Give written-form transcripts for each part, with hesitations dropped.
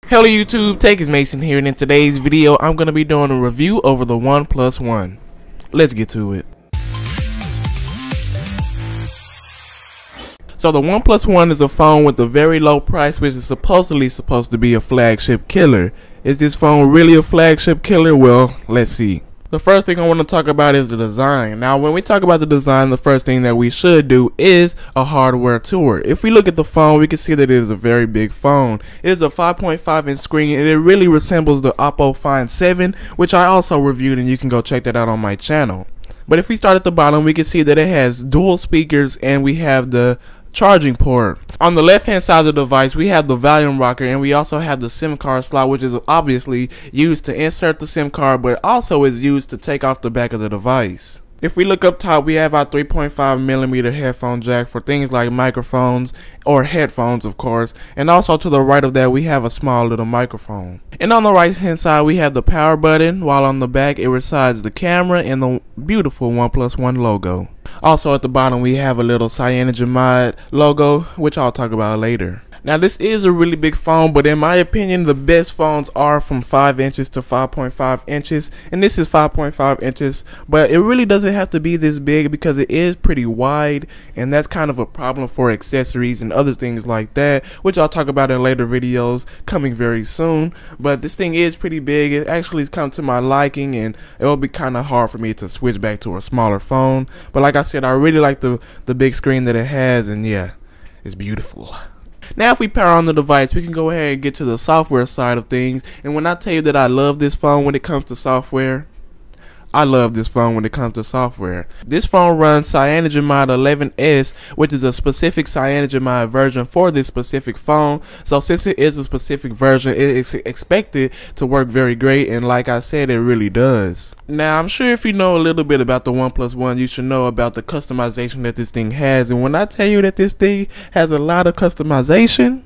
Hello YouTube, TECHISMASONxx here, and in today's video I'm going to be doing a review over the OnePlus One. Let's get to it. So the OnePlus One is a phone with a very low price, which is supposedly supposed to be a flagship killer. Is this phone really a flagship killer? Well, let's see. The first thing I want to talk about is the design. Now, when we talk about the design, the first thing that we should do is a hardware tour. If we look at the phone, we can see that it is a very big phone. It is a 5.5-inch screen, and it really resembles the Oppo Find 7, which I also reviewed, and you can go check that out on my channel. But if we start at the bottom, we can see that it has dual speakers, and we have the charging port. On the left hand side of the device, we have the volume rocker, and we also have the SIM card slot, which is obviously used to insert the SIM card, but also is used to take off the back of the device. If we look up top, we have our 3.5mm headphone jack for things like microphones or headphones, of course, and also to the right of that we have a small little microphone. And on the right hand side we have the power button, while on the back it resides the camera and the beautiful OnePlus One logo. Also at the bottom we have a little CyanogenMod logo, which I'll talk about later. Now this is a really big phone, but in my opinion the best phones are from 5 inches to 5.5 inches, and this is 5.5 inches, but it really doesn't have to be this big because it is pretty wide, and that's kind of a problem for accessories and other things like that, which I'll talk about in later videos coming very soon. But this thing is pretty big. It actually has come to my liking, and it will be kind of hard for me to switch back to a smaller phone, but like I said, I really like the big screen that it has, and yeah, it's beautiful. Now if we power on the device, we can go ahead and get to the software side of things. And when I tell you that I love this phone when it comes to software, I love this phone when it comes to software. This phone runs CyanogenMod 11S, which is a specific CyanogenMod version for this specific phone. So since it is a specific version, it is expected to work very great, and like I said, it really does. Now I'm sure if you know a little bit about the OnePlus One, you should know about the customization that this thing has. And when I tell you that this thing has a lot of customization,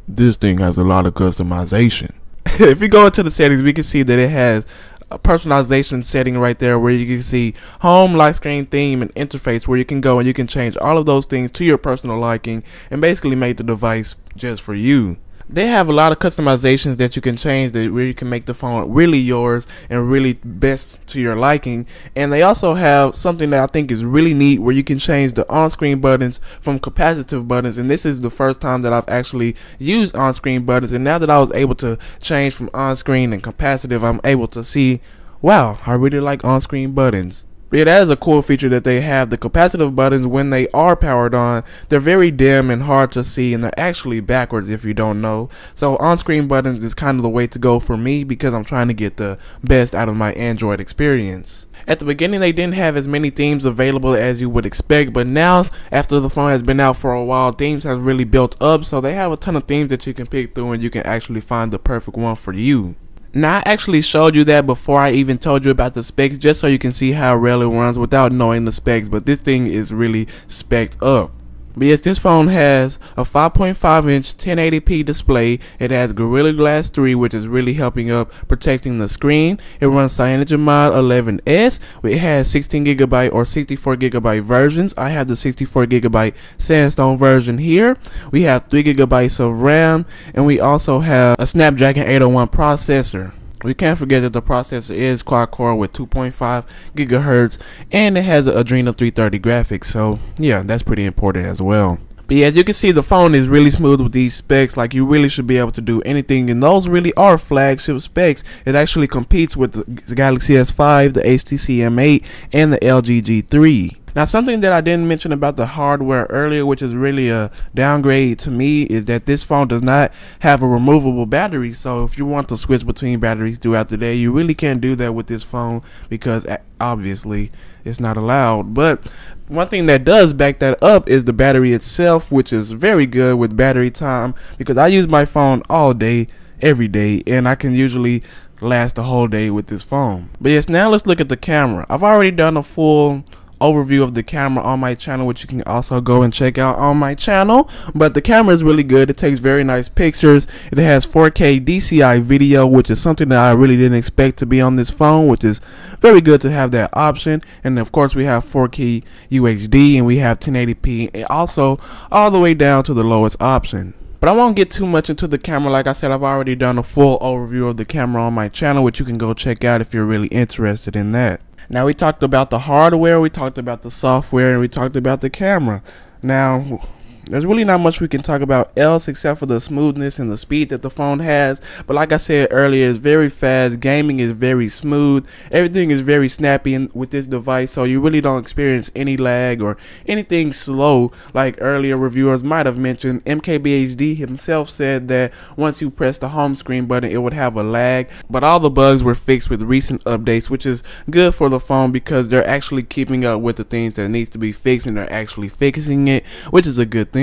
this thing has a lot of customization. If you go into the settings, we can see that it has a personalization setting right there where you can see home, lock screen, theme, and interface, where you can go and you can change all of those things to your personal liking and basically make the device just for you. They have a lot of customizations that you can change where you can make the phone really yours and really best to your liking. And they also have something that I think is really neat where you can change the on-screen buttons from capacitive buttons. And this is the first time that I've actually used on-screen buttons. And now that I was able to change from on-screen and capacitive, I'm able to see, wow, I really like on-screen buttons. But yeah, that is a cool feature that they have. The capacitive buttons, when they are powered on, they're very dim and hard to see, and they're actually backwards if you don't know. So on-screen buttons is kind of the way to go for me because I'm trying to get the best out of my Android experience. At the beginning, they didn't have as many themes available as you would expect, but now, after the phone has been out for a while, themes have really built up, so they have a ton of themes that you can pick through, and you can actually find the perfect one for you. Now I actually showed you that before I even told you about the specs, just so you can see how well it runs without knowing the specs, but this thing is really spec'd up. But yes, this phone has a 5.5-inch 1080p display. It has Gorilla Glass 3, which is really helping up protecting the screen. It runs CyanogenMod 11S. It has 16GB or 64GB versions. I have the 64GB Sandstone version here. We have 3GB of RAM, and we also have a Snapdragon 801 processor. We can't forget that the processor is quad-core with 2.5 GHz, and it has an Adreno 330 graphics, so yeah, that's pretty important as well. But yeah, as you can see, the phone is really smooth with these specs. Like, you really should be able to do anything, and those really are flagship specs. It actually competes with the Galaxy S5, the HTC M8, and the LG G3. Now, something that I didn't mention about the hardware earlier, which is really a downgrade to me, is that this phone does not have a removable battery. So if you want to switch between batteries throughout the day, you really can't do that with this phone because obviously it's not allowed. But one thing that does back that up is the battery itself, which is very good with battery time, because I use my phone all day, every day, and I can usually last the whole day with this phone. But yes, now let's look at the camera. I've already done a full overview of the camera on my channel, which you can also go and check out on my channel. But the camera is really good. It takes very nice pictures. It has 4K DCI video, which is something that I really didn't expect to be on this phone, which is very good to have that option. And of course we have 4K UHD, and we have 1080p, and also all the way down to the lowest option. But I won't get too much into the camera. Like I said, I've already done a full overview of the camera on my channel, which you can go check out if you're really interested in that. Now, we talked about the hardware, we talked about the software, and we talked about the camera. Now, there's really not much we can talk about else except for the smoothness and the speed that the phone has. But like I said earlier, it's very fast. Gaming is very smooth. Everything is very snappy with this device, so you really don't experience any lag or anything slow like earlier reviewers might have mentioned. MKBHD himself said that once you press the home screen button, it would have a lag. But all the bugs were fixed with recent updates, which is good for the phone because they're actually keeping up with the things that needs to be fixed, and they're actually fixing it, which is a good thing.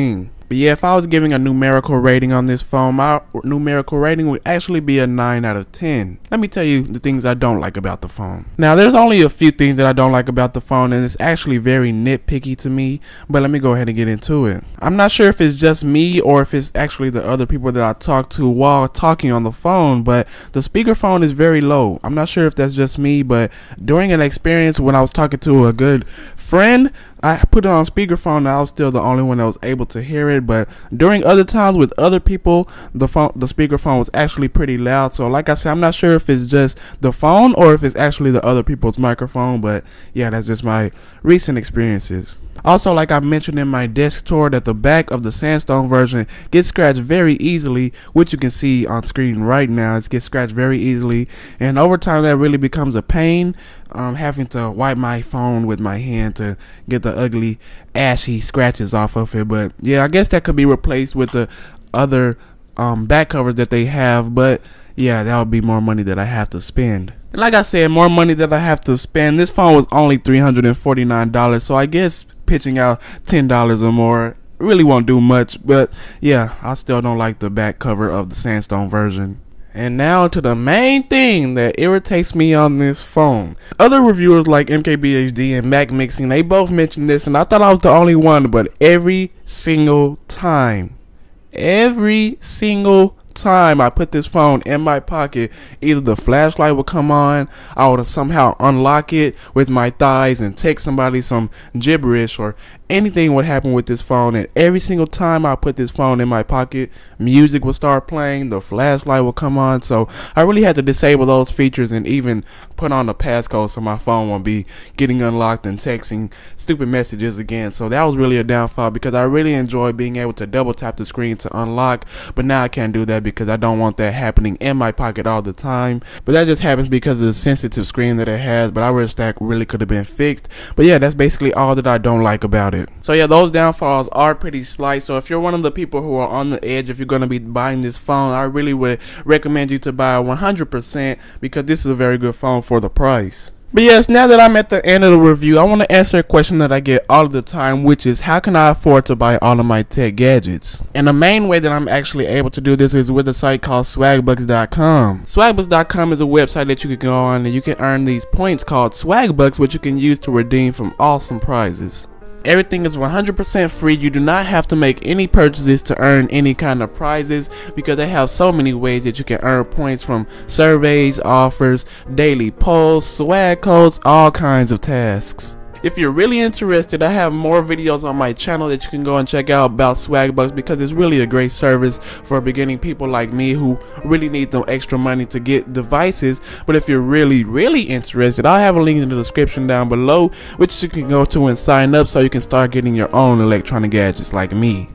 But yeah, if I was giving a numerical rating on this phone, my numerical rating would actually be a 9 out of 10. Let me tell you the things I don't like about the phone. Now, there's only a few things that I don't like about the phone, and it's actually very nitpicky to me, but let me go ahead and get into it. I'm not sure if it's just me or if it's actually the other people that I talk to while talking on the phone, but the speakerphone is very low. I'm not sure if that's just me, but during an experience when I was talking to a good friend, I put it on speakerphone and I was still the only one that was able to hear it. But during other times with other people, the speakerphone was actually pretty loud. So like I said, I'm not sure if it's just the phone or if it's actually the other people's microphone, but yeah, that's just my recent experiences. Also, like I mentioned in my desk tour, that the back of the Sandstone version gets scratched very easily, which you can see on screen right now. It gets scratched very easily, and over time that really becomes a pain, having to wipe my phone with my hand to get the ugly ashy scratches off of it. But yeah, I guess that could be replaced with the other back covers that they have, but yeah, that would be more money that I have to spend. And like I said, more money that I have to spend. This phone was only $349, so I guess pitching out $10 or more really won't do much. But yeah, I still don't like the back cover of the Sandstone version. And now to the main thing that irritates me on this phone. Other reviewers like MKBHD and Mac Mixing, they both mentioned this, and I thought I was the only one, but every single time I put this phone in my pocket, either the flashlight would come on, I would somehow unlock it with my thighs and text somebody some gibberish, or anything would happen with this phone. And every single time I put this phone in my pocket, music would start playing, the flashlight would come on. So I really had to disable those features and even put on the passcode so my phone won't be getting unlocked and texting stupid messages again. So that was really a downfall, because I really enjoy being able to double tap the screen to unlock, but now I can't do that because I don't want that happening in my pocket all the time. But that just happens because of the sensitive screen that it has, but I wish that really could have been fixed. But yeah, that's basically all that I don't like about it. So yeah, those downfalls are pretty slight. So if you're one of the people who are on the edge, if you're going to be buying this phone, I really would recommend you to buy 100%, because this is a very good phone for the price. But yes, now that I'm at the end of the review, I want to answer a question that I get all of the time, which is how can I afford to buy all of my tech gadgets? And the main way that I'm actually able to do this is with a site called swagbucks.com. Swagbucks.com is a website that you can go on and you can earn these points called swagbucks, which you can use to redeem from awesome prizes. Everything is 100% free. You do not have to make any purchases to earn any kind of prizes, because they have so many ways that you can earn points, from surveys, offers, daily polls, swag codes, all kinds of tasks. If you're really interested, I have more videos on my channel that you can go and check out about Swagbucks, because it's really a great service for beginning people like me who really need some extra money to get devices. But if you're really interested, I'll have a link in the description down below, which you can go to and sign up so you can start getting your own electronic gadgets like me.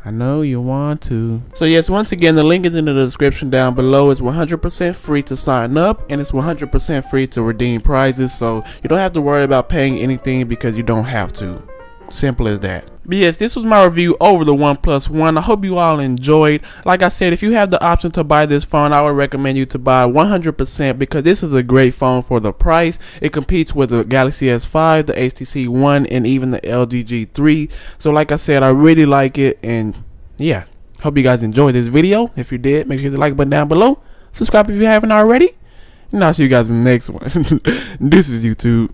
I know you want to. So yes, once again, the link is in the description down below. It's 100% free to sign up, and it's 100% free to redeem prizes, so you don't have to worry about paying anything, because you don't have to. Simple as that. But yes, this was my review over the OnePlus One. I hope you all enjoyed. Like I said, if you have the option to buy this phone, I would recommend you to buy 100%, because this is a great phone for the price. It competes with the Galaxy S5, the HTC One, and even the LG G3. So like I said, I really like it, and yeah, hope you guys enjoyed this video. If you did, make sure to hit the like button down below. Subscribe if you haven't already, and I'll see you guys in the next one. This is YouTube.